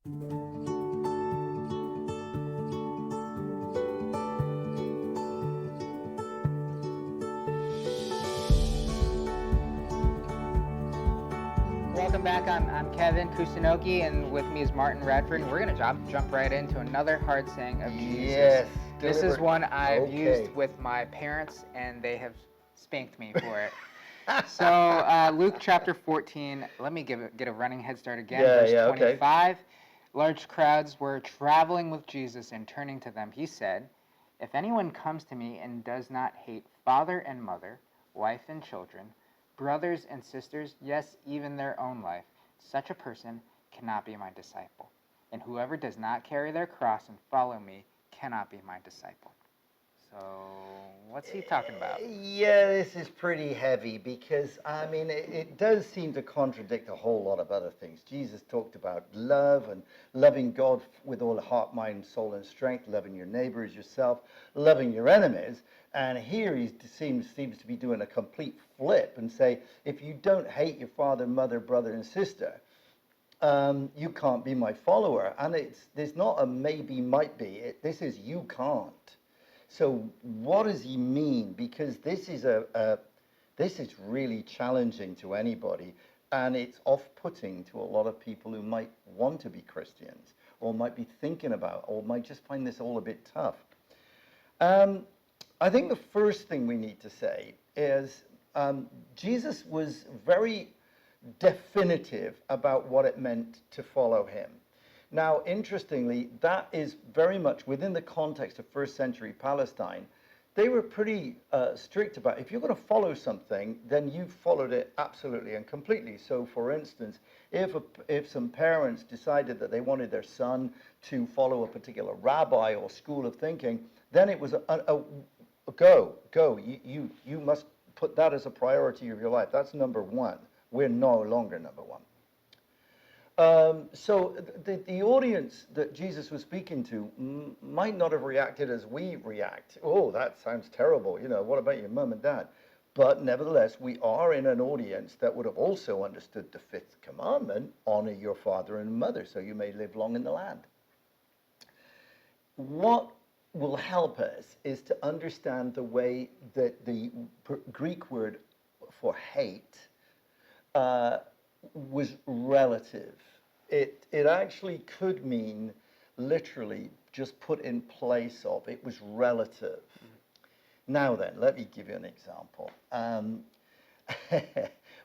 Welcome back. I'm Kevin Kusunoki, and with me is Martin Radford. And we're going to jump right into another hard saying of Jesus. Yes, This is delivered. one I've Okay. used with my parents, and they have spanked me for it. So Luke chapter 14, let me get a running head start again. Verse Okay. 25. Large crowds were traveling with Jesus, and turning to them, he said, "If anyone comes to me and does not hate father and mother, wife and children, brothers and sisters, yes, even their own life, such a person cannot be my disciple. And whoever does not carry their cross and follow me cannot be my disciple." So, what's he talking about? Yeah, this is pretty heavy because, I mean, it does seem to contradict a whole lot of other things. Jesus talked about love and loving God with all the heart, mind, soul, and strength, loving your neighbor as yourself, loving your enemies. And here he seems to be doing a complete flip and say, if you don't hate your father, mother, brother, and sister, you can't be my follower. And there's not a maybe, might be. This is you can't. So what does he mean? Because this is this is really challenging to anybody, and it's off-putting to a lot of people who might want to be Christians, or might be thinking about, or might just find this all a bit tough. I think the first thing we need to say is Jesus was very definitive about what it meant to follow him. Now, interestingly, that is very much within the context of first century Palestine. They were pretty strict about, if you're going to follow something, then you followed it absolutely and completely. So, for instance, if some parents decided that they wanted their son to follow a particular rabbi or school of thinking, then it was a go. You must put that as a priority of your life. That's number one. We're no longer number one. So the audience that Jesus was speaking to might not have reacted as we react. Oh, that sounds terrible. You know, what about your mum and dad? But nevertheless, we are in an audience that would have also understood the fifth commandment, honor your father and mother so you may live long in the land. What will help us is to understand the way that the Greek word for hate was relative. It actually could mean literally just put in place of. It was relative. Now then, let me give you an example.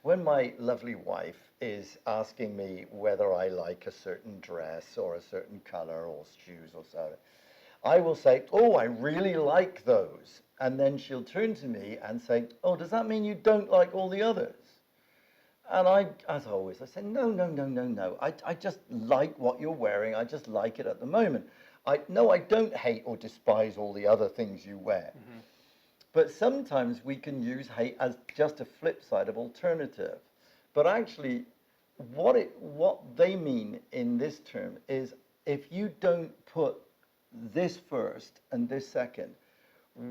When my lovely wife is asking me whether I like a certain dress or a certain color or shoes or so, I will say, "Oh, I really like those." And then she'll turn to me and say, "Oh, does that mean you don't like all the others?" And as always, I say, no. I just like what you're wearing. I just like it at the moment. I don't hate or despise all the other things you wear. Mm-hmm. But sometimes we can use hate as just a flip side of alternative. But actually, what they mean in this term is if you don't put this first and this second,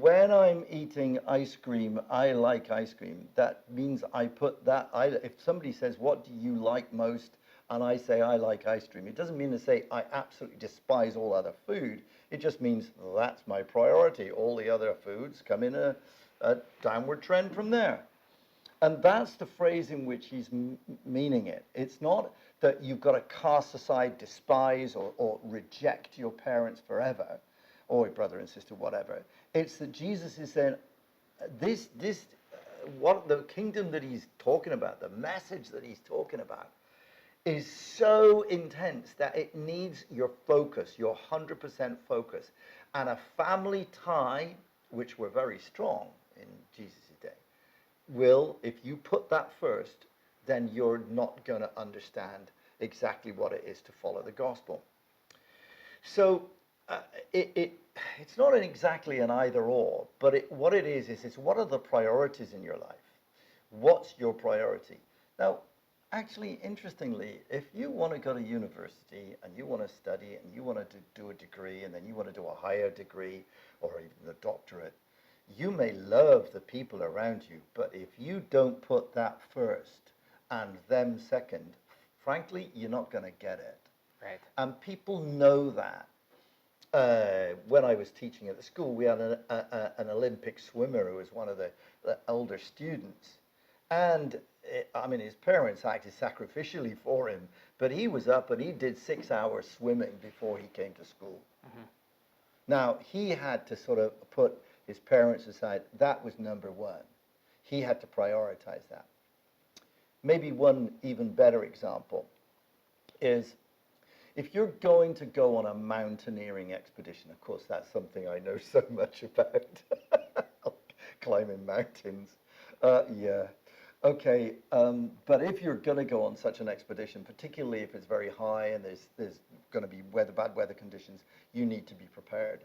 when I'm eating ice cream, I like ice cream. That means I put that. If somebody says, "What do you like most?" and I say, "I like ice cream," it doesn't mean to say I absolutely despise all other food. It just means that's my priority. All the other foods come in a downward trend from there. And that's the phrase in which he's meaning it. It's not that you've got to cast aside, despise, or reject your parents forever, or your brother and sister, whatever. It's that Jesus is saying, what the kingdom that he's talking about, the message that he's talking about, is so intense that it needs your focus, your 100% focus. And a family tie, which were very strong in Jesus' day, will, if you put that first, then you're not going to understand exactly what it is to follow the gospel. So it's not exactly an either or, but what it is it's what are the priorities in your life? What's your priority? Now, actually, interestingly, if you want to go to university and you want to study and you want to do a degree and then you want to do a higher degree or even a doctorate, you may love the people around you, but if you don't put that first and them second, frankly, you're not going to get it. Right. And people know that. When I was teaching at the school, we had an Olympic swimmer who was one of the elder students. And I mean, his parents acted sacrificially for him, but he was up and he did 6 hours swimming before he came to school. Mm-hmm. Now, he had to sort of put his parents aside. That was number one. He had to prioritize that. Maybe one even better example is if you're going to go on a mountaineering expedition. Of course, that's something I know so much about. Climbing mountains. Yeah. Okay, but if you're going to go on such an expedition, particularly if it's very high and there's going to be bad weather conditions, you need to be prepared.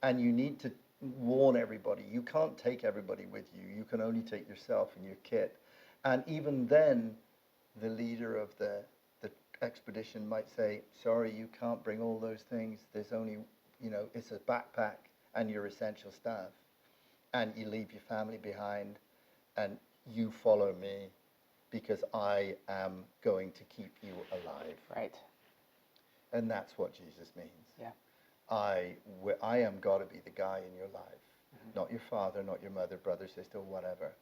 And you need to warn everybody. You can't take everybody with you. You can only take yourself and your kit. And even then, the leader of the expedition might say, sorry, you can't bring all those things. There's only, it's a backpack and your essential stuff. And you leave your family behind and you follow me because I am going to keep you alive. Right. And that's what Jesus means. Yeah. I am got to be the guy in your life, not your father, not your mother, brother, sister, whatever.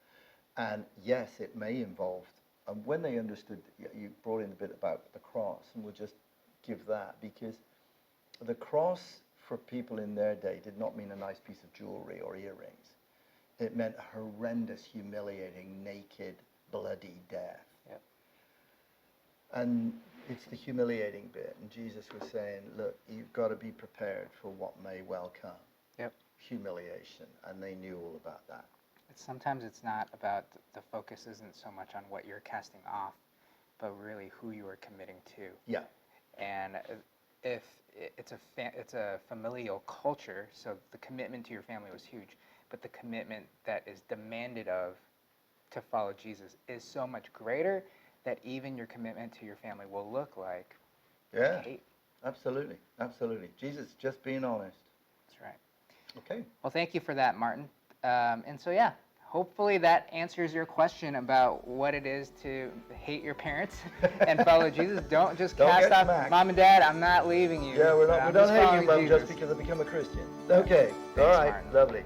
And yes, it may involve, and when they understood, you brought in a bit about the cross, and we'll just give that, because the cross for people in their day did not mean a nice piece of jewelry or earrings. It meant horrendous, humiliating, naked, bloody death. Yep. And it's the humiliating bit. And Jesus was saying, look, you've got to be prepared for what may well come. Yep. Humiliation. And they knew all about that. Sometimes it's not about, the focus isn't so much on what you're casting off, but really who you are committing to. Yeah. And if it's a familial culture, so the commitment to your family was huge, but the commitment that is demanded of to follow Jesus is so much greater that even your commitment to your family will look like hate. Absolutely. Absolutely. Jesus, just being honest. That's right. Okay. Well, thank you for that, Martin. And so, yeah, hopefully that answers your question about what it is to hate your parents and follow Jesus. Don't just cast off, smacked. Mom and Dad, I'm not leaving you. Yeah, we don't hate you, Mom, Jesus. just because I become a Christian. Okay. Thanks, All right. Martin. Lovely.